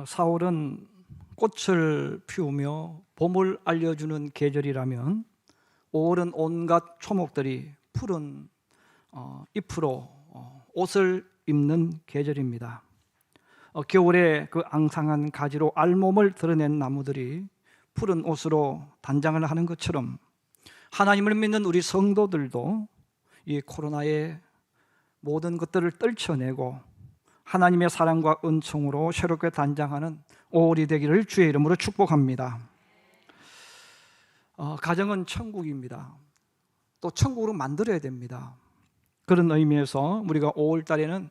4월은 꽃을 피우며 봄을 알려주는 계절이라면 5월은 온갖 초목들이 푸른 잎으로 옷을 입는 계절입니다. 겨울에 그 앙상한 가지로 알몸을 드러낸 나무들이 푸른 옷으로 단장을 하는 것처럼 하나님을 믿는 우리 성도들도 이 코로나의 모든 것들을 떨쳐내고 하나님의 사랑과 은총으로 새롭게 단장하는 5월이 되기를 주의 이름으로 축복합니다. 가정은 천국입니다. 또 천국으로 만들어야 됩니다. 그런 의미에서 우리가 5월 달에는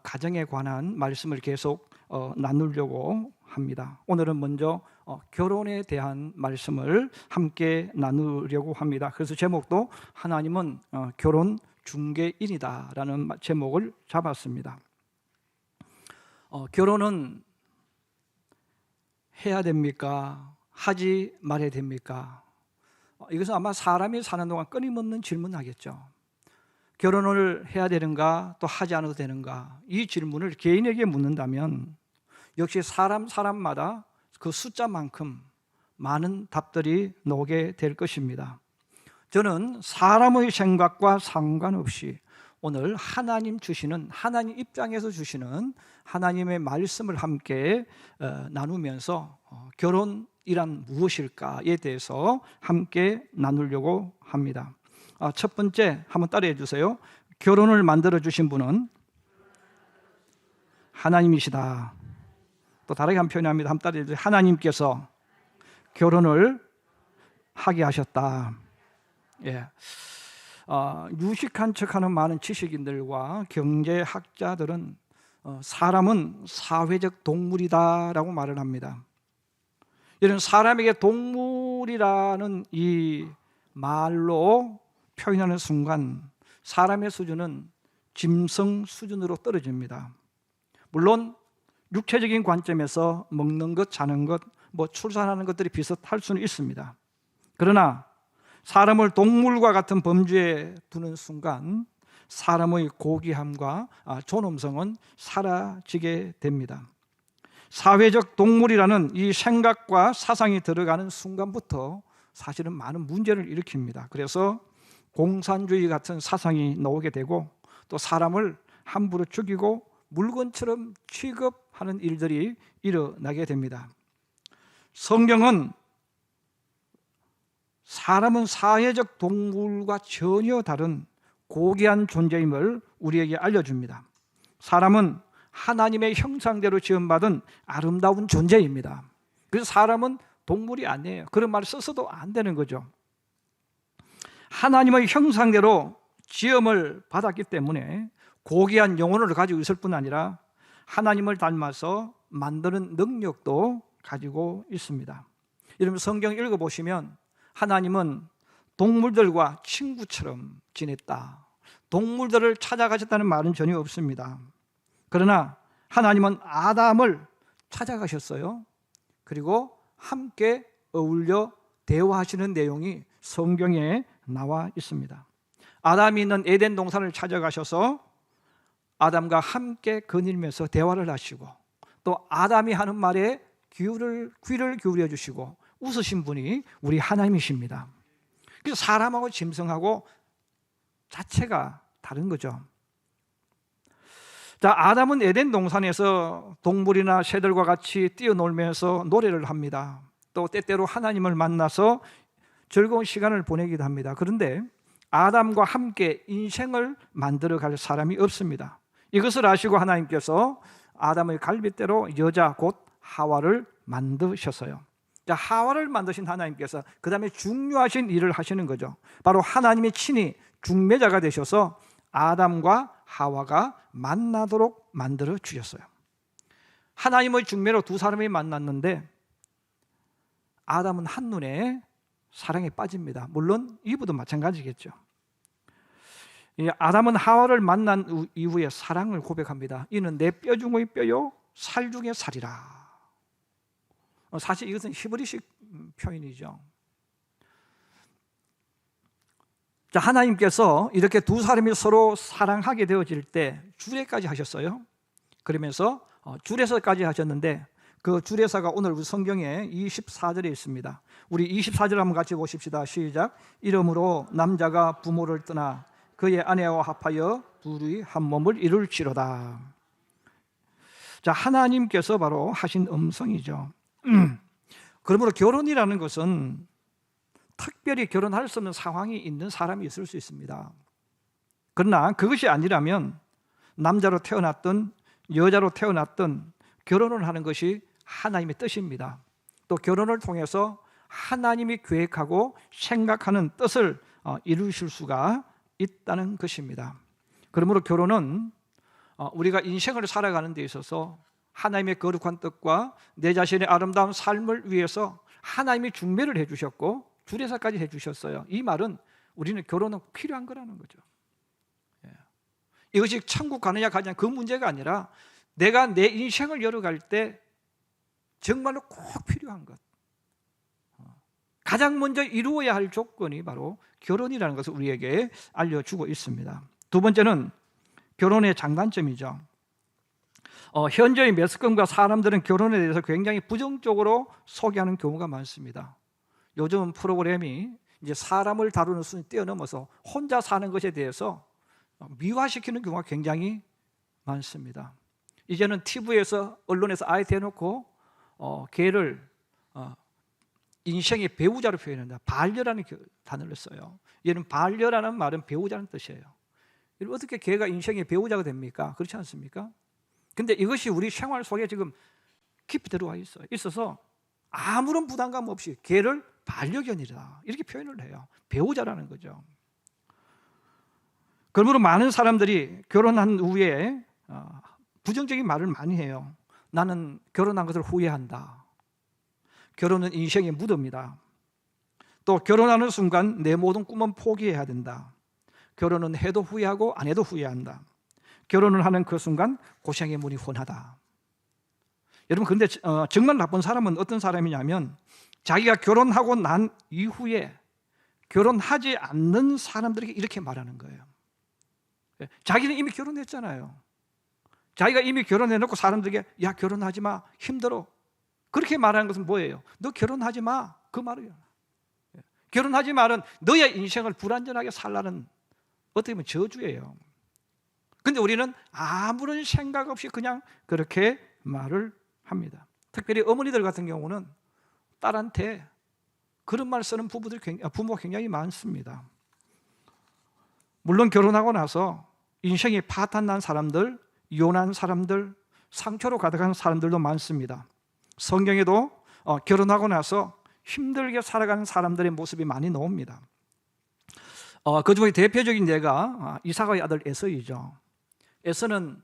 가정에 관한 말씀을 계속 나누려고 합니다. 오늘은 먼저 결혼에 대한 말씀을 함께 나누려고 합니다. 그래서 제목도 하나님은 결혼 중개인이다라는 제목을 잡았습니다. 결혼은 해야 됩니까? 하지 말아야 됩니까? 이것은 아마 사람이 사는 동안 끊임없는 질문하겠죠. 결혼을 해야 되는가, 또 하지 않아도 되는가? 이 질문을 개인에게 묻는다면 역시 사람마다 그 숫자만큼 많은 답들이 나오게 될 것입니다. 저는 사람의 생각과 상관없이 오늘 하나님 주시는, 하나님 입장에서 주시는 하나님의 말씀을 함께 나누면서 결혼이란 무엇일까에 대해서 함께 나누려고 합니다. 첫 번째 한번 따라해 주세요. 결혼을 만들어 주신 분은 하나님이시다. 또 다르게 한 표현합니다. 한번 따라해 주세요. 하나님께서 결혼을 하게 하셨다. 예. 유식한 척하는 많은 지식인들과 경제학자들은 사람은 사회적 동물이다라고 말을 합니다. 이런 사람에게 동물이라는 이 말로 표현하는 순간 사람의 수준은 짐승 수준으로 떨어집니다. 물론 육체적인 관점에서 먹는 것, 자는 것, 출산하는 것들이 비슷할 수는 있습니다. 그러나 사람을 동물과 같은 범주에 두는 순간 사람의 고귀함과 존엄성은 사라지게 됩니다. 사회적 동물이라는 이 생각과 사상이 들어가는 순간부터 사실은 많은 문제를 일으킵니다. 그래서 공산주의 같은 사상이 나오게 되고 또 사람을 함부로 죽이고 물건처럼 취급하는 일들이 일어나게 됩니다. 성경은 사람은 사회적 동물과 전혀 다른 고귀한 존재임을 우리에게 알려줍니다. 사람은 하나님의 형상대로 지음받은 아름다운 존재입니다. 그래서 사람은 동물이 아니에요. 그런 말을 써서도 안 되는 거죠. 하나님의 형상대로 지음을 받았기 때문에 고귀한 영혼을 가지고 있을 뿐 아니라 하나님을 닮아서 만드는 능력도 가지고 있습니다. 여러분 성경 읽어보시면 하나님은 동물들과 친구처럼 지냈다. 동물들을 찾아가셨다는 말은 전혀 없습니다. 그러나 하나님은 아담을 찾아가셨어요. 그리고 함께 어울려 대화하시는 내용이 성경에 나와 있습니다. 아담이 있는 에덴 동산을 찾아가셔서 아담과 함께 거닐면서 대화를 하시고 또 아담이 하는 말에 귀를 기울여 주시고 웃으신 분이 우리 하나님이십니다. 그래서 사람하고 짐승하고 자체가 다른 거죠. 자, 아담은 에덴 동산에서 동물이나 새들과 같이 뛰어놀면서 노래를 합니다. 또 때때로 하나님을 만나서 즐거운 시간을 보내기도 합니다. 그런데 아담과 함께 인생을 만들어갈 사람이 없습니다. 이것을 아시고 하나님께서 아담의 갈빗대로 여자 곧 하와를 만드셨어요. 자, 하와를 만드신 하나님께서 그 다음에 중요하신 일을 하시는 거죠. 바로 하나님이 친히 중매자가 되셔서 아담과 하와가 만나도록 만들어 주셨어요. 하나님의 중매로 두 사람이 만났는데 아담은 한눈에 사랑에 빠집니다. 물론 이브도 마찬가지겠죠. 아담은 하와를 만난 이후에 사랑을 고백합니다. 이는 내 뼈 중의 뼈요 살 중의 살이라. 사실 이것은 히브리식 표현이죠. 자, 하나님께서 이렇게 두 사람이 서로 사랑하게 되어질 때 주례까지 하셨어요. 그러면서 주례서까지 하셨는데 그 주례사가 오늘 우리 성경에 24절에 있습니다. 우리 24절 한번 같이 보십시다. 시작. 이러므로 남자가 부모를 떠나 그의 아내와 합하여 둘이 한 몸을 이룰지로다. 자, 하나님께서 바로 하신 음성이죠. 그러므로 결혼이라는 것은 특별히 결혼할 수 없는 상황이 있는 사람이 있을 수 있습니다. 그러나 그것이 아니라면 남자로 태어났든 여자로 태어났든 결혼을 하는 것이 하나님의 뜻입니다. 또 결혼을 통해서 하나님이 계획하고 생각하는 뜻을 이루실 수가 있다는 것입니다. 그러므로 결혼은 우리가 인생을 살아가는 데 있어서 하나님의 거룩한 뜻과 내 자신의 아름다운 삶을 위해서 하나님이 중매를 해주셨고 주례사까지 해주셨어요. 이 말은 우리는 결혼은 필요한 거라는 거죠. 이것이 천국 가느냐 가지 않느냐 그 문제가 아니라 내가 내 인생을 열어갈 때 정말로 꼭 필요한 것, 가장 먼저 이루어야 할 조건이 바로 결혼이라는 것을 우리에게 알려주고 있습니다. 두 번째는 결혼의 장단점이죠. 현재의 매스컴과 사람들은 결혼에 대해서 굉장히 부정적으로 소개하는 경우가 많습니다. 요즘 프로그램이 이제 사람을 다루는 수준을 뛰어넘어서 혼자 사는 것에 대해서 미화시키는 경우가 굉장히 많습니다. 이제는 TV에서 언론에서 아예 대놓고 개를 인생의 배우자로 표현한다. 반려라는 단어를 써요. 얘는 반려라는 말은 배우자는 뜻이에요. 어떻게 개가 인생의 배우자가 됩니까? 그렇지 않습니까? 근데 이것이 우리 생활 속에 지금 깊이 들어와 있어서 아무런 부담감 없이 개를 반려견이다 이렇게 표현을 해요. 배우자라는 거죠. 그러므로 많은 사람들이 결혼한 후에 부정적인 말을 많이 해요. 나는 결혼한 것을 후회한다. 결혼은 인생의 무덤이다. 또 결혼하는 순간 내 모든 꿈은 포기해야 된다. 결혼은 해도 후회하고 안 해도 후회한다. 결혼을 하는 그 순간 고생의 문이 훤하다. 여러분, 근데 정말 나쁜 사람은 어떤 사람이냐면 자기가 결혼하고 난 이후에 결혼하지 않는 사람들에게 이렇게 말하는 거예요. 자기는 이미 결혼했잖아요. 자기가 이미 결혼해놓고 사람들에게 야, 결혼하지 마, 힘들어, 그렇게 말하는 것은 뭐예요? 너 결혼하지 마, 그 말이에요. 결혼하지 말은 너의 인생을 불완전하게 살라는 어떻게 보면 저주예요. 근데 우리는 아무런 생각 없이 그냥 그렇게 말을 합니다. 특별히 어머니들 같은 경우는 딸한테 그런 말 쓰는 부모가 굉장히 많습니다. 물론 결혼하고 나서 인생이 파탄난 사람들, 이혼한 사람들, 상처로 가득한 사람들도 많습니다. 성경에도 결혼하고 나서 힘들게 살아가는 사람들의 모습이 많이 나옵니다. 그 중에 대표적인 예가 이삭의 아들 에서이죠. 에서는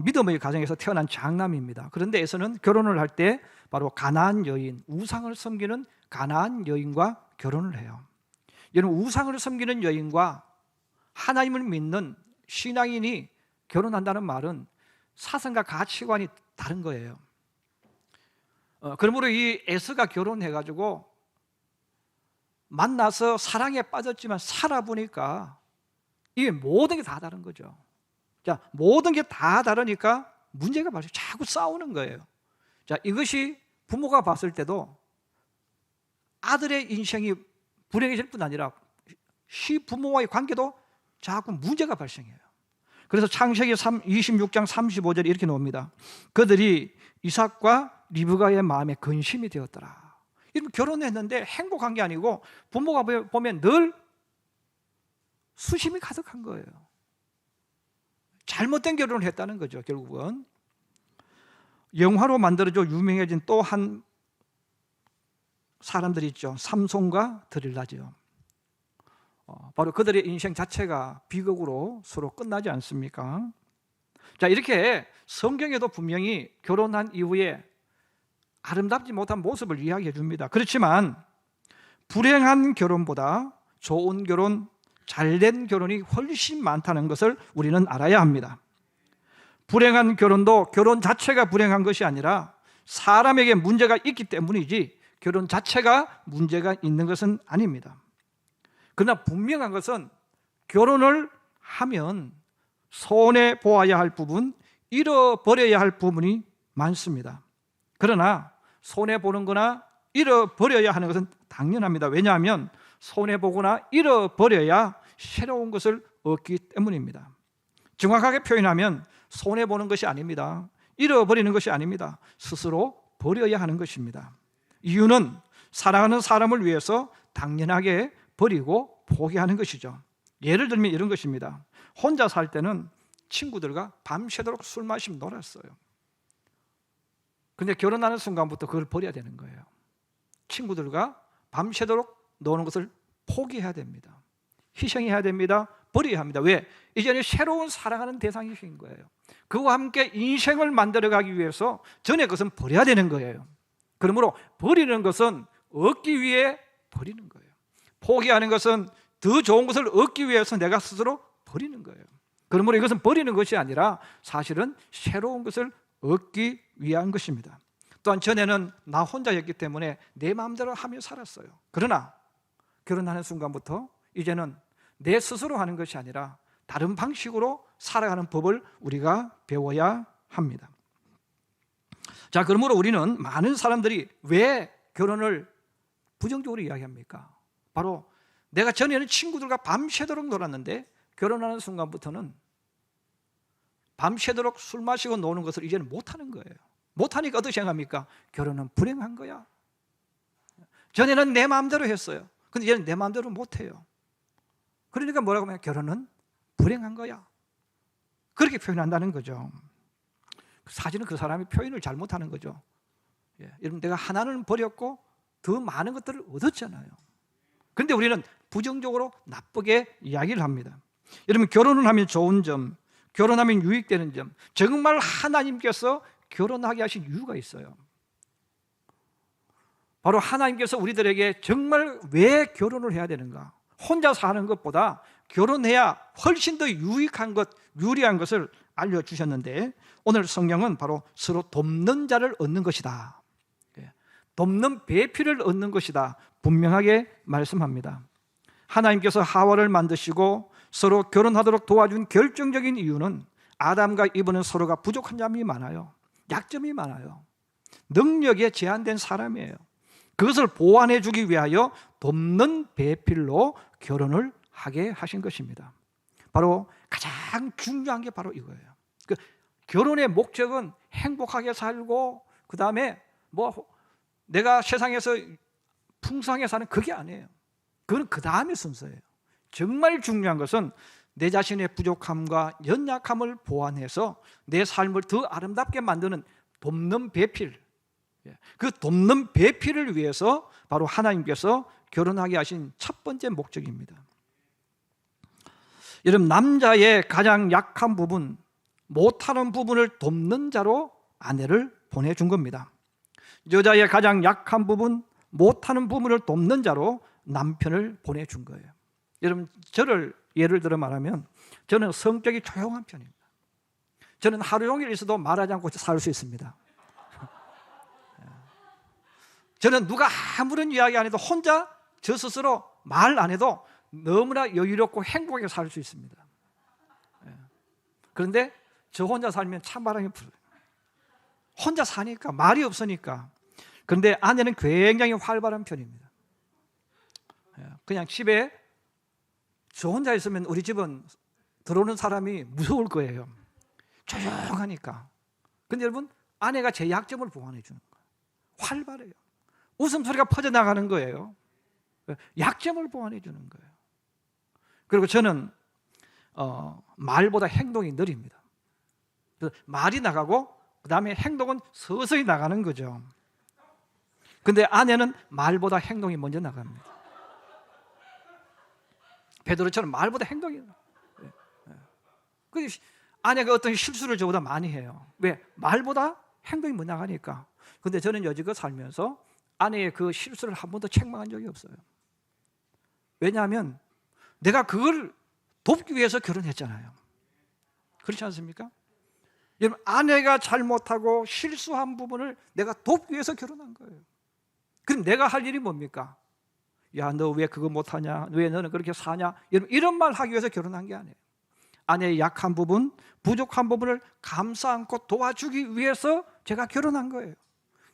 믿음의 가정에서 태어난 장남입니다. 그런데 에서는 결혼을 할 때 바로 가나안 여인, 우상을 섬기는 가나안 여인과 결혼을 해요. 여러분, 우상을 섬기는 여인과 하나님을 믿는 신앙인이 결혼한다는 말은 사상과 가치관이 다른 거예요. 그러므로 이 에서가 결혼해가지고 만나서 사랑에 빠졌지만 살아보니까 이게 모든 게 다 다른 거죠. 자, 모든 게 다 다르니까 문제가 발생, 자꾸 싸우는 거예요. 자, 이것이 부모가 봤을 때도 아들의 인생이 불행해질 뿐 아니라 시부모와의 관계도 자꾸 문제가 발생해요. 그래서 창세기 26장 35절에 이렇게 나옵니다. 그들이 이삭과 리브가의 마음에 근심이 되었더라. 이러면 결혼했는데 행복한 게 아니고 부모가 보면 늘 수심이 가득한 거예요. 잘못된 결혼을 했다는 거죠. 결국은 영화로 만들어져 유명해진 또 한 사람들이 있죠. 삼손과 드릴라죠. 바로 그들의 인생 자체가 비극으로 서로 끝나지 않습니까? 자, 이렇게 성경에도 분명히 결혼한 이후에 아름답지 못한 모습을 이야기해 줍니다. 그렇지만 불행한 결혼보다 좋은 결혼, 잘된 결혼이 훨씬 많다는 것을 우리는 알아야 합니다. 불행한 결혼도 결혼 자체가 불행한 것이 아니라 사람에게 문제가 있기 때문이지 결혼 자체가 문제가 있는 것은 아닙니다. 그러나 분명한 것은 결혼을 하면 손해 보아야 할 부분, 잃어버려야 할 부분이 많습니다. 그러나 손해보는 거나 잃어버려야 하는 것은 당연합니다. 왜냐하면 손해보거나 잃어버려야 새로운 것을 얻기 때문입니다. 정확하게 표현하면 손해보는 것이 아닙니다. 잃어버리는 것이 아닙니다. 스스로 버려야 하는 것입니다. 이유는 사랑하는 사람을 위해서 당연하게 버리고 포기하는 것이죠. 예를 들면 이런 것입니다. 혼자 살 때는 친구들과 밤새도록 술 마시며 놀았어요. 근데 결혼하는 순간부터 그걸 버려야 되는 거예요. 친구들과 밤새도록 노는 것을 포기해야 됩니다. 희생해야 됩니다. 버려야 합니다. 왜? 이제는 새로운 사랑하는 대상이 생긴 거예요. 그와 함께 인생을 만들어가기 위해서 전에 그것은 버려야 되는 거예요. 그러므로 버리는 것은 얻기 위해 버리는 거예요. 포기하는 것은 더 좋은 것을 얻기 위해서 내가 스스로 버리는 거예요. 그러므로 이것은 버리는 것이 아니라 사실은 새로운 것을 얻기 위한 것입니다. 또한 전에는 나 혼자였기 때문에 내 마음대로 하며 살았어요. 그러나 결혼하는 순간부터 이제는 내 스스로 하는 것이 아니라 다른 방식으로 살아가는 법을 우리가 배워야 합니다. 자, 그러므로 우리는 많은 사람들이 왜 결혼을 부정적으로 이야기합니까? 바로 내가 전에는 친구들과 밤새도록 놀았는데 결혼하는 순간부터는 밤새도록 술 마시고 노는 것을 이제는 못하는 거예요. 못하니까 어떻게 생각합니까? 결혼은 불행한 거야. 전에는 내 마음대로 했어요. 근데 이제는 내 마음대로 못해요. 그러니까 뭐라고 하면 결혼은 불행한 거야. 그렇게 표현한다는 거죠. 사실은 그 사람이 표현을 잘못하는 거죠. 여러분, 내가 하나는 버렸고 더 많은 것들을 얻었잖아요. 그런데 우리는 부정적으로 나쁘게 이야기를 합니다. 여러분, 결혼을 하면 좋은 점, 결혼하면 유익되는 점, 정말 하나님께서 결혼하게 하신 이유가 있어요. 바로 하나님께서 우리들에게 정말 왜 결혼을 해야 되는가? 혼자 사는 것보다 결혼해야 훨씬 더 유익한 것, 유리한 것을 알려주셨는데 오늘 성경은 바로 서로 돕는 자를 얻는 것이다. 돕는 배필을 얻는 것이다. 분명하게 말씀합니다. 하나님께서 하와를 만드시고 서로 결혼하도록 도와준 결정적인 이유는 아담과 이브는 서로가 부족한 점이 많아요. 약점이 많아요. 능력에 제한된 사람이에요. 그것을 보완해 주기 위하여 돕는 배필로 결혼을 하게 하신 것입니다. 바로 가장 중요한 게 바로 이거예요. 그 결혼의 목적은 행복하게 살고 그 다음에 내가 세상에서 풍성하게 사는 그게 아니에요. 그건 그 다음의 순서예요. 정말 중요한 것은 내 자신의 부족함과 연약함을 보완해서 내 삶을 더 아름답게 만드는 돕는 배필, 그 돕는 배필을 위해서 바로 하나님께서 결혼하게 하신 첫 번째 목적입니다. 여러분, 남자의 가장 약한 부분, 못하는 부분을 돕는 자로 아내를 보내준 겁니다. 여자의 가장 약한 부분, 못하는 부분을 돕는 자로 남편을 보내준 거예요. 여러분, 저를 예를 들어 말하면 저는 성격이 조용한 편입니다. 저는 하루 종일 있어도 말하지 않고 살 수 있습니다. 저는 누가 아무런 이야기 안 해도 혼자 저 스스로 말 안 해도 너무나 여유롭고 행복하게 살 수 있습니다. 그런데 저 혼자 살면 찬바람이 불어요. 혼자 사니까 말이 없으니까. 그런데 아내는 굉장히 활발한 편입니다. 그냥 집에 저 혼자 있으면 우리 집은 들어오는 사람이 무서울 거예요. 조용하니까. 근데 여러분, 아내가 제 약점을 보완해 주는 거예요. 활발해요. 웃음소리가 퍼져나가는 거예요. 약점을 보완해 주는 거예요. 그리고 저는 말보다 행동이 느립니다. 말이 나가고 그 다음에 행동은 서서히 나가는 거죠. 근데 아내는 말보다 행동이 먼저 나갑니다. 베드로처럼 말보다 행동이 나가요. 아내가 어떤 실수를 저보다 많이 해요. 왜? 말보다 행동이 먼저 나가니까. 근데 저는 여지껏 살면서 아내의 그 실수를 한 번도 책망한 적이 없어요. 왜냐하면 내가 그걸 돕기 위해서 결혼했잖아요. 그렇지 않습니까? 여러분, 아내가 잘못하고 실수한 부분을 내가 돕기 위해서 결혼한 거예요. 그럼 내가 할 일이 뭡니까? 야, 너 왜 그거 못하냐? 왜 너는 그렇게 사냐? 여러분, 이런 말 하기 위해서 결혼한 게 아니에요. 아내의 약한 부분, 부족한 부분을 감싸 안고 도와주기 위해서 제가 결혼한 거예요.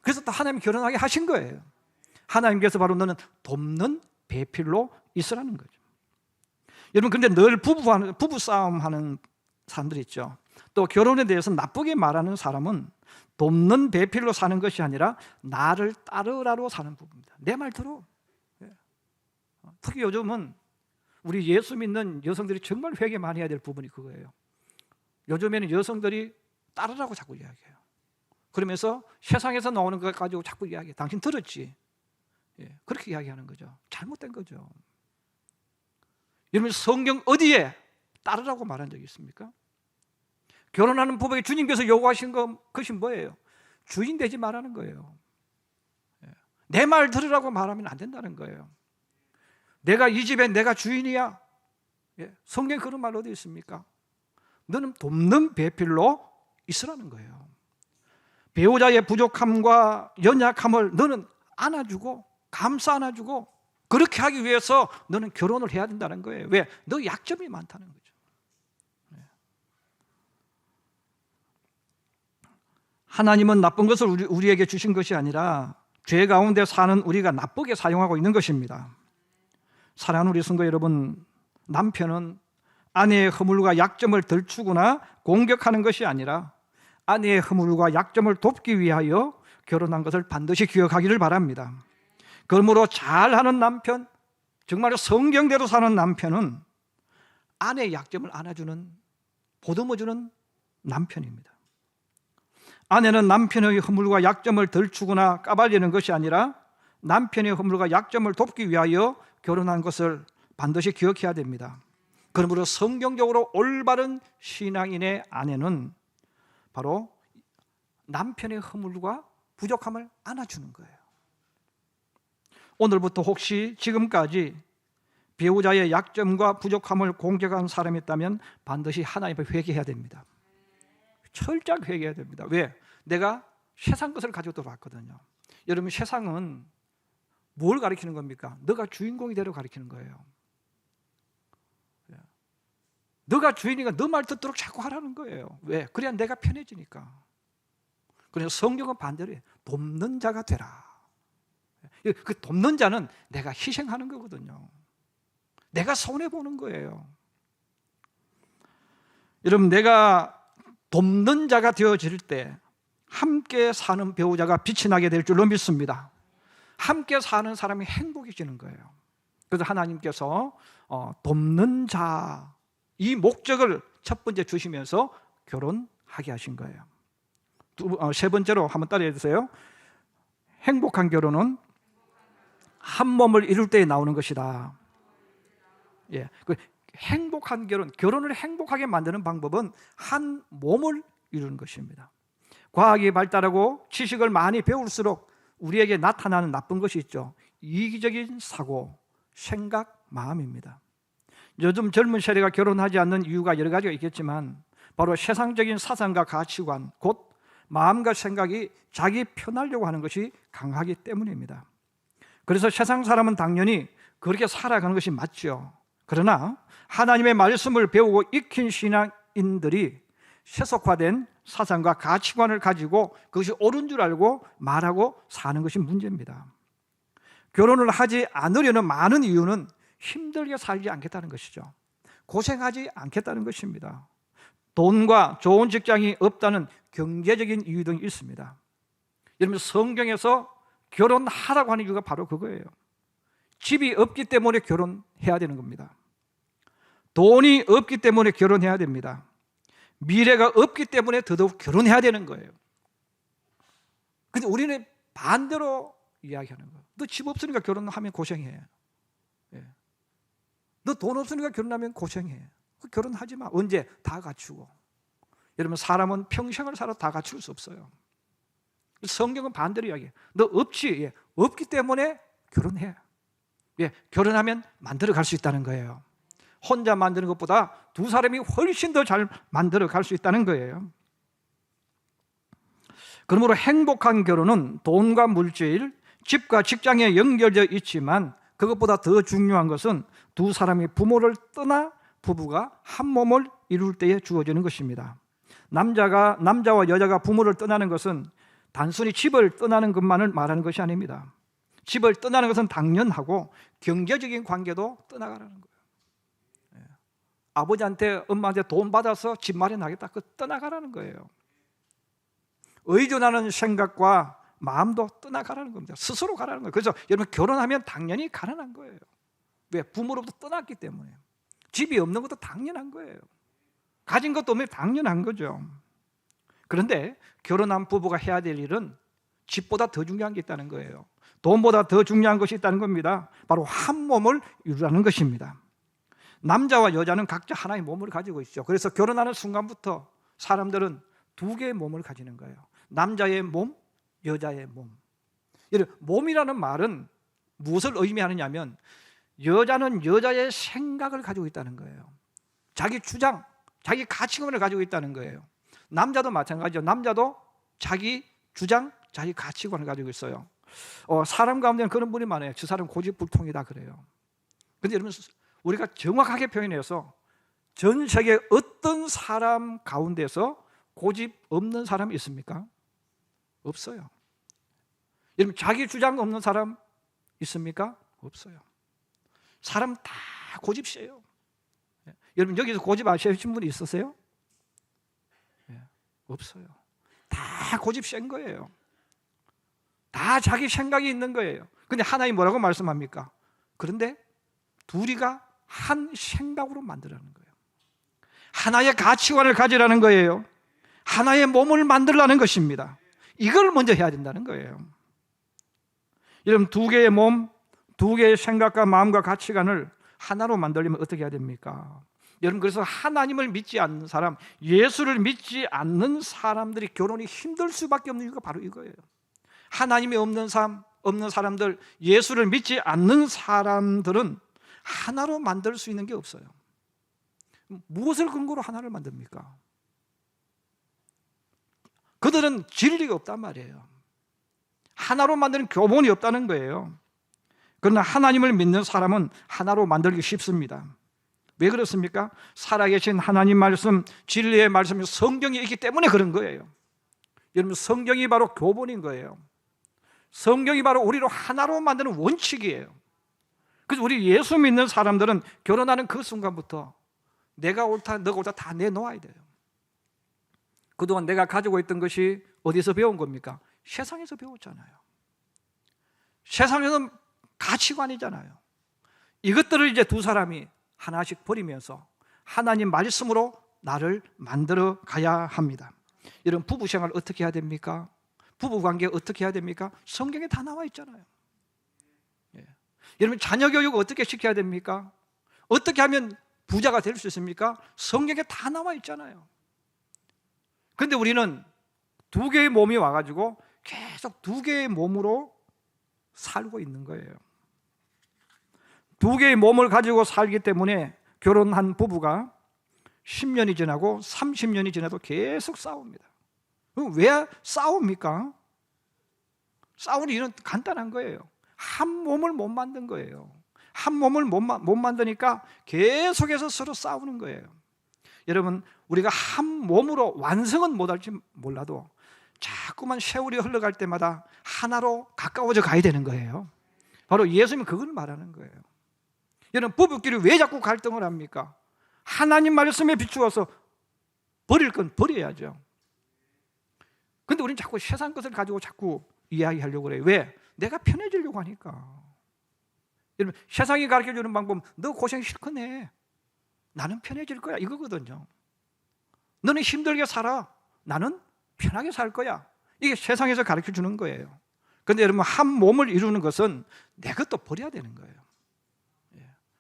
그래서 또 하나님이 결혼하게 하신 거예요. 하나님께서 바로 너는 돕는 배필로 있으라는 거죠. 여러분, 근데 늘 부부 싸움하는 사람들 있죠. 또 결혼에 대해서 나쁘게 말하는 사람은 돕는 배필로 사는 것이 아니라 나를 따르라로 사는 부분입니다. 내 말 들어. 특히 요즘은 우리 예수 믿는 여성들이 정말 회개 많이 해야 될 부분이 그거예요. 요즘에는 여성들이 따르라고 자꾸 이야기해요. 그러면서 세상에서 나오는 것 가지고 자꾸 이야기해. 당신 들었지? 그렇게 이야기하는 거죠. 잘못된 거죠. 여러분, 성경 어디에 따르라고 말한 적이 있습니까? 결혼하는 부부에게 주님께서 요구하신 것이 뭐예요? 주인 되지 말라는 거예요. 내 말 들으라고 말하면 안 된다는 거예요. 내가 이 집에 내가 주인이야. 성경에 그런 말 어디 있습니까? 너는 돕는 배필로 있으라는 거예요. 배우자의 부족함과 연약함을 너는 안아주고 감싸 안아주고, 그렇게 하기 위해서 너는 결혼을 해야 된다는 거예요. 왜? 너 약점이 많다는 거죠. 하나님은 나쁜 것을 우리에게 주신 것이 아니라 죄 가운데 사는 우리가 나쁘게 사용하고 있는 것입니다. 사랑하는 우리 성도 여러분, 남편은 아내의 허물과 약점을 들추거나 공격하는 것이 아니라 아내의 허물과 약점을 돕기 위하여 결혼한 것을 반드시 기억하기를 바랍니다. 그러므로 잘하는 남편, 정말 성경대로 사는 남편은 아내의 약점을 안아주는, 보듬어주는 남편입니다. 아내는 남편의 허물과 약점을 들추거나 까발리는 것이 아니라 남편의 허물과 약점을 돕기 위하여 결혼한 것을 반드시 기억해야 됩니다. 그러므로 성경적으로 올바른 신앙인의 아내는 바로 남편의 허물과 부족함을 안아주는 거예요. 오늘부터 혹시 지금까지 배우자의 약점과 부족함을 공격한 사람이 있다면 반드시 하나님께 회개해야 됩니다. 철저하게 회개해야 됩니다. 왜? 내가 세상 것을 가지고 들어왔거든요. 여러분, 세상은 뭘 가리키는 겁니까? 너가 주인공이 되려 가리키는 거예요. 너가 주인이니까 너 말 듣도록 자꾸 하라는 거예요. 왜? 그래야 내가 편해지니까. 그래서 성경은 반대로 해요. 돕는 자가 되라. 그 돕는 자는 내가 희생하는 거거든요. 내가 손해보는 거예요. 여러분, 내가 돕는 자가 되어질 때 함께 사는 배우자가 빛이 나게 될 줄로 믿습니다. 함께 사는 사람이 행복해지는 거예요. 그래서 하나님께서 돕는 자, 이 목적을 첫 번째 주시면서 결혼하게 하신 거예요. 세 번째로 한번 따라해 주세요. 행복한 결혼은 한 몸을 이룰 때에 나오는 것이다. 행복한 결혼을 행복하게 만드는 방법은 한 몸을 이루는 것입니다. 과학이 발달하고 지식을 많이 배울수록 우리에게 나타나는 나쁜 것이 있죠. 이기적인 사고, 생각, 마음입니다. 요즘 젊은 세대가 결혼하지 않는 이유가 여러 가지가 있겠지만 바로 세상적인 사상과 가치관, 곧 마음과 생각이 자기 편하려고 하는 것이 강하기 때문입니다. 그래서 세상 사람은 당연히 그렇게 살아가는 것이 맞죠. 그러나 하나님의 말씀을 배우고 익힌 신앙인들이 세속화된 사상과 가치관을 가지고 그것이 옳은 줄 알고 말하고 사는 것이 문제입니다. 결혼을 하지 않으려는 많은 이유는 힘들게 살지 않겠다는 것이죠. 고생하지 않겠다는 것입니다. 돈과 좋은 직장이 없다는 경제적인 이유 등이 있습니다. 여러분, 성경에서 결혼하라고 하는 이유가 바로 그거예요. 집이 없기 때문에 결혼해야 되는 겁니다. 돈이 없기 때문에 결혼해야 됩니다. 미래가 없기 때문에 더더욱 결혼해야 되는 거예요. 근데 우리는 반대로 이야기하는 거예요. 너 집 없으니까 결혼하면 고생해. 너 돈 없으니까 결혼하면 고생해. 결혼하지 마. 언제? 다 갖추고. 여러분, 사람은 평생을 살아 다 갖출 수 없어요. 성경은 반대로 이야기해요. 너 없지? 없기 때문에 결혼해. 결혼하면 만들어 갈 수 있다는 거예요. 혼자 만드는 것보다 두 사람이 훨씬 더 잘 만들어 갈 수 있다는 거예요. 그러므로 행복한 결혼은 돈과 물질, 집과 직장에 연결되어 있지만 그것보다 더 중요한 것은 두 사람이 부모를 떠나 부부가 한 몸을 이룰 때에 주어지는 것입니다. 남자와 여자가 부모를 떠나는 것은 단순히 집을 떠나는 것만을 말하는 것이 아닙니다. 집을 떠나는 것은 당연하고 경제적인 관계도 떠나가라는 거예요. 아버지한테 엄마한테 돈 받아서 집 마련하겠다, 그 떠나가라는 거예요. 의존하는 생각과 마음도 떠나가라는 겁니다. 스스로 가라는 거예요. 그래서 여러분, 결혼하면 당연히 가난한 거예요. 왜? 부모로부터 떠났기 때문에. 집이 없는 것도 당연한 거예요. 가진 것도 없는 게 당연한 거죠. 그런데 결혼한 부부가 해야 될 일은 집보다 더 중요한 게 있다는 거예요. 돈보다 더 중요한 것이 있다는 겁니다. 바로 한 몸을 이루라는 것입니다. 남자와 여자는 각자 하나의 몸을 가지고 있죠. 그래서 결혼하는 순간부터 사람들은 두 개의 몸을 가지는 거예요. 남자의 몸, 여자의 몸. 몸이라는 말은 무엇을 의미하느냐면, 여자는 여자의 생각을 가지고 있다는 거예요. 자기 주장, 자기 가치관을 가지고 있다는 거예요. 남자도 마찬가지죠. 남자도 자기 주장, 자기 가치관을 가지고 있어요. 사람 가운데는 그런 분이 많아요. 저 사람 고집불통이다 그래요. 그런데 여러분, 우리가 정확하게 표현해서 전 세계 어떤 사람 가운데서 고집 없는 사람이 있습니까? 없어요. 여러분, 자기 주장 없는 사람 있습니까? 없어요. 사람 다 고집세요. 여러분, 여기서 고집 아시는 분이 있으세요? 없어요. 다 고집센 거예요. 다 자기 생각이 있는 거예요. 근데 하나님 뭐라고 말씀합니까? 그런데 둘이가 한 생각으로 만들라는 거예요. 하나의 가치관을 가지라는 거예요. 하나의 몸을 만들라는 것입니다. 이걸 먼저 해야 된다는 거예요. 여러분, 두 개의 몸, 두 개의 생각과 마음과 가치관을 하나로 만들려면 어떻게 해야 됩니까? 여러분, 그래서 하나님을 믿지 않는 사람, 예수를 믿지 않는 사람들이 결혼이 힘들 수밖에 없는 이유가 바로 이거예요. 하나님이 없는 사람들, 예수를 믿지 않는 사람들은 하나로 만들 수 있는 게 없어요. 무엇을 근거로 하나를 만듭니까? 그들은 진리가 없단 말이에요. 하나로 만드는 교본이 없다는 거예요. 그러나 하나님을 믿는 사람은 하나로 만들기 쉽습니다. 왜 그렇습니까? 살아계신 하나님 말씀, 진리의 말씀이 성경이 있기 때문에 그런 거예요. 여러분, 성경이 바로 교본인 거예요. 성경이 바로 우리를 하나로 만드는 원칙이에요. 그래서 우리 예수 믿는 사람들은 결혼하는 그 순간부터 내가 옳다, 너가 옳다 다 내놓아야 돼요. 그동안 내가 가지고 있던 것이 어디서 배운 겁니까? 세상에서 배웠잖아요. 세상에서는 가치관이잖아요. 이것들을 이제 두 사람이 하나씩 버리면서 하나님 말씀으로 나를 만들어 가야 합니다. 여러분, 부부 생활 어떻게 해야 됩니까? 부부 관계 어떻게 해야 됩니까? 성경에 다 나와 있잖아요. 여러분, 자녀 교육 어떻게 시켜야 됩니까? 어떻게 하면 부자가 될 수 있습니까? 성경에 다 나와 있잖아요. 그런데 우리는 두 개의 몸이 와가지고 계속 두 개의 몸으로 살고 있는 거예요. 두 개의 몸을 가지고 살기 때문에 결혼한 부부가 10년이 지나고 30년이 지나도 계속 싸웁니다. 왜 싸웁니까? 싸우는 이유는 간단한 거예요. 한 몸을 못 만든 거예요. 한 몸을 못 만드니까 계속해서 서로 싸우는 거예요. 여러분, 우리가 한 몸으로 완성은 못할지 몰라도 자꾸만 세월이 흘러갈 때마다 하나로 가까워져 가야 되는 거예요. 바로 예수님은 그걸 말하는 거예요. 여러분, 부부끼리 왜 자꾸 갈등을 합니까? 하나님 말씀에 비추어서 버릴 건 버려야죠. 근데 우리는 자꾸 세상 것을 가지고 자꾸 이야기하려고 그래요. 왜? 내가 편해지려고 하니까. 여러분, 세상이 가르쳐주는 방법, 너 고생 실컷 해, 나는 편해질 거야, 이거거든요. 너는 힘들게 살아, 나는 편하게 살 거야. 이게 세상에서 가르쳐주는 거예요. 그런데 여러분, 한 몸을 이루는 것은 내 것도 버려야 되는 거예요.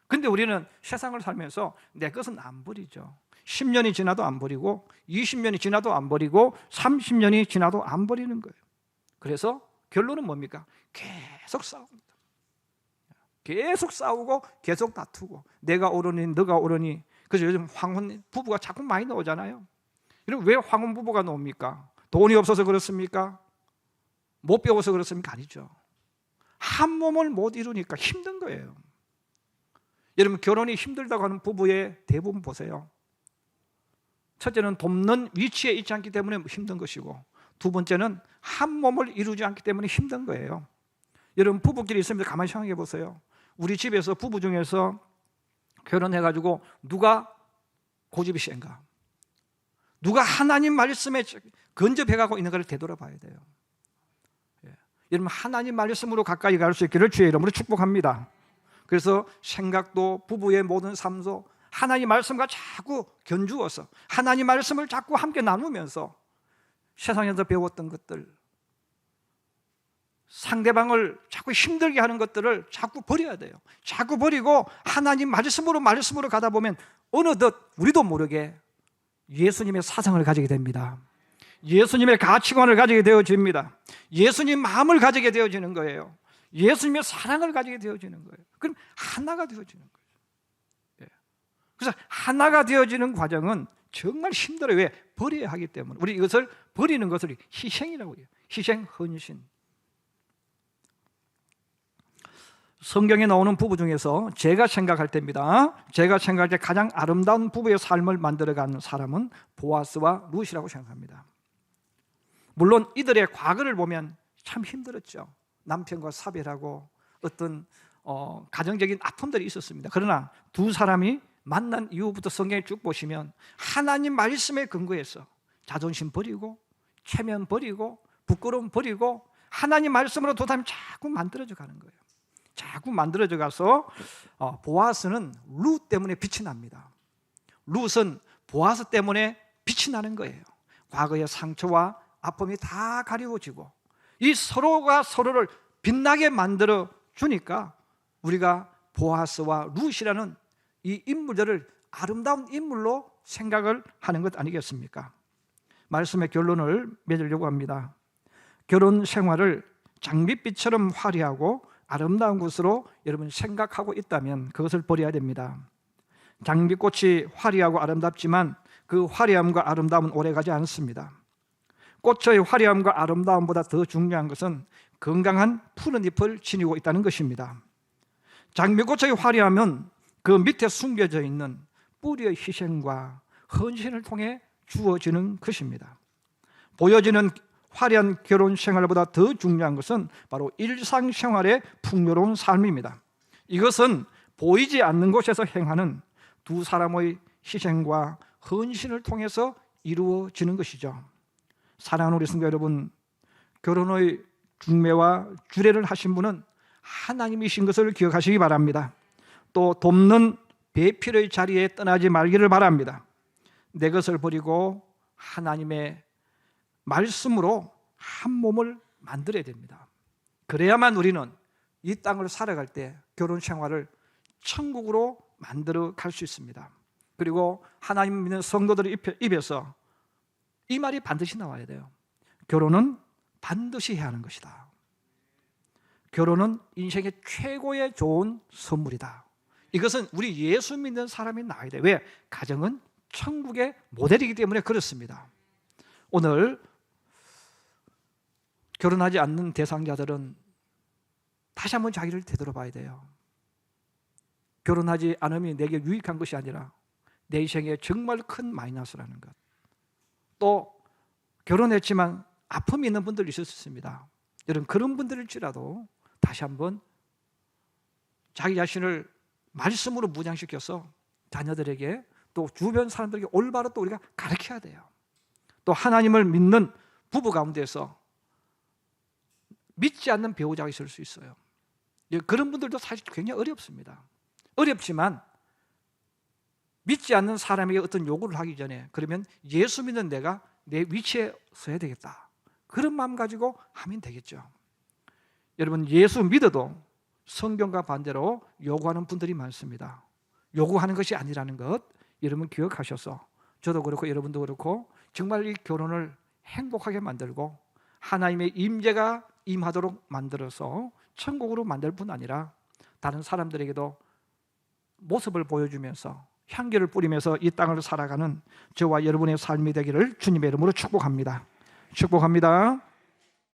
그런데 우리는 세상을 살면서 내 것은 안 버리죠. 10년이 지나도 안 버리고 20년이 지나도 안 버리고 30년이 지나도 안 버리는 거예요. 그래서 결론은 뭡니까? 계속 싸웁니다. 계속 싸우고 계속 다투고, 내가 옳으니 너가 옳으니. 그래서 요즘 황혼 부부가 자꾸 많이 나오잖아요. 왜 황혼 부부가 나옵니까? 돈이 없어서 그렇습니까? 못 배워서 그렇습니까? 아니죠. 한 몸을 못 이루니까 힘든 거예요. 여러분, 결혼이 힘들다고 하는 부부의 대부분 보세요. 첫째는 돕는 위치에 있지 않기 때문에 힘든 것이고, 두 번째는 한 몸을 이루지 않기 때문에 힘든 거예요. 여러분 부부끼리 있으면 가만히 생각해 보세요. 우리 집에서 부부 중에서 결혼해가지고 누가 고집이 센가? 누가 하나님 말씀에 근접해가고 있는 걸 되돌아봐야 돼요. 여러분 하나님 말씀으로 가까이 갈 수 있기를 주의 이름으로 축복합니다. 그래서 생각도 부부의 모든 삶도 하나님 말씀과 자꾸 견주어서 하나님 말씀을 자꾸 함께 나누면서 세상에서 배웠던 것들, 상대방을 자꾸 힘들게 하는 것들을 자꾸 버려야 돼요. 자꾸 버리고 하나님 말씀으로 가다 보면 어느덧 우리도 모르게 예수님의 사상을 가지게 됩니다. 예수님의 가치관을 가지게 되어집니다. 예수님 마음을 가지게 되어지는 거예요. 예수님의 사랑을 가지게 되어지는 거예요. 그럼 하나가 되어지는 거예요. 그래서 하나가 되어지는 과정은 정말 힘들어요. 왜? 버려야 하기 때문에. 우리 이것을 버리는 것을 희생이라고 해요. 희생, 헌신. 성경에 나오는 부부 중에서 제가 생각할 때입니다. 제가 생각할 때 가장 아름다운 부부의 삶을 만들어가는 사람은 보아스와 룻이라고 생각합니다. 물론 이들의 과거를 보면 참 힘들었죠. 남편과 사별하고 어떤 가정적인 아픔들이 있었습니다. 그러나 두 사람이 만난 이후부터 성경에 쭉 보시면 하나님 말씀에 근거해서 자존심 버리고 체면 버리고 부끄러움 버리고 하나님 말씀으로 두 사람이 자꾸 만들어져 가는 거예요. 자꾸 만들어져 가서 보아스는 룻 때문에 빛이 납니다. 룻은 보아스 때문에 빛이 나는 거예요. 과거의 상처와 아픔이 다 가리워지고 이 서로가 서로를 빛나게 만들어 주니까 우리가 보아스와 룻이라는 이 인물들을 아름다운 인물로 생각을 하는 것 아니겠습니까? 말씀의 결론을 맺으려고 합니다. 결혼 생활을 장밋빛처럼 화려하고 아름다운 것으로 여러분 생각하고 있다면 그것을 버려야 됩니다. 장미꽃이 화려하고 아름답지만 그 화려함과 아름다움은 오래가지 않습니다. 꽃의 화려함과 아름다움보다 더 중요한 것은 건강한 푸른 잎을 지니고 있다는 것입니다. 장미꽃의 화려함은 그 밑에 숨겨져 있는 뿌리의 희생과 헌신을 통해 주어지는 것입니다. 보여지는 화려한 결혼 생활보다 더 중요한 것은 바로 일상생활의 풍요로운 삶입니다. 이것은 보이지 않는 곳에서 행하는 두 사람의 희생과 헌신을 통해서 이루어지는 것이죠. 사랑하는 우리 성도 여러분, 결혼의 중매와 주례를 하신 분은 하나님이신 것을 기억하시기 바랍니다. 또 돕는 배필의 자리에 떠나지 말기를 바랍니다. 내 것을 버리고 하나님의 말씀으로 한 몸을 만들어야 됩니다. 그래야만 우리는 이 땅을 살아갈 때 결혼 생활을 천국으로 만들어 갈 수 있습니다. 그리고 하나님 믿는 성도들의 입에서 이 말이 반드시 나와야 돼요. 결혼은 반드시 해야 하는 것이다. 결혼은 인생의 최고의 좋은 선물이다. 이것은 우리 예수 믿는 사람이 나와야 돼요. 왜? 가정은 천국의 모델이기 때문에 그렇습니다. 오늘 결혼하지 않는 대상자들은 다시 한번 자기를 되돌아봐야 돼요. 결혼하지 않음이 내게 유익한 것이 아니라 내 인생에 정말 큰 마이너스라는 것. 또 결혼했지만 아픔이 있는 분들이 있을 수 있습니다. 여러분 그런 분들일지라도 다시 한번 자기 자신을 말씀으로 무장시켜서 자녀들에게 또 주변 사람들에게 올바로 또 우리가 가르쳐야 돼요. 또 하나님을 믿는 부부 가운데서 믿지 않는 배우자가 있을 수 있어요. 그런 분들도 사실 굉장히 어렵습니다. 어렵지만 믿지 않는 사람에게 어떤 요구를 하기 전에 그러면 예수 믿는 내가 내 위치에 서야 되겠다. 그런 마음 가지고 하면 되겠죠. 여러분 예수 믿어도 성경과 반대로 요구하는 분들이 많습니다. 요구하는 것이 아니라는 것 여러분 기억하셔서 저도 그렇고 여러분도 그렇고 정말 이 결혼을 행복하게 만들고 하나님의 임재가 임하도록 만들어서 천국으로 만들 뿐 아니라 다른 사람들에게도 모습을 보여주면서 향기를 뿌리면서 이 땅을 살아가는 저와 여러분의 삶이 되기를 주님의 이름으로 축복합니다. 축복합니다.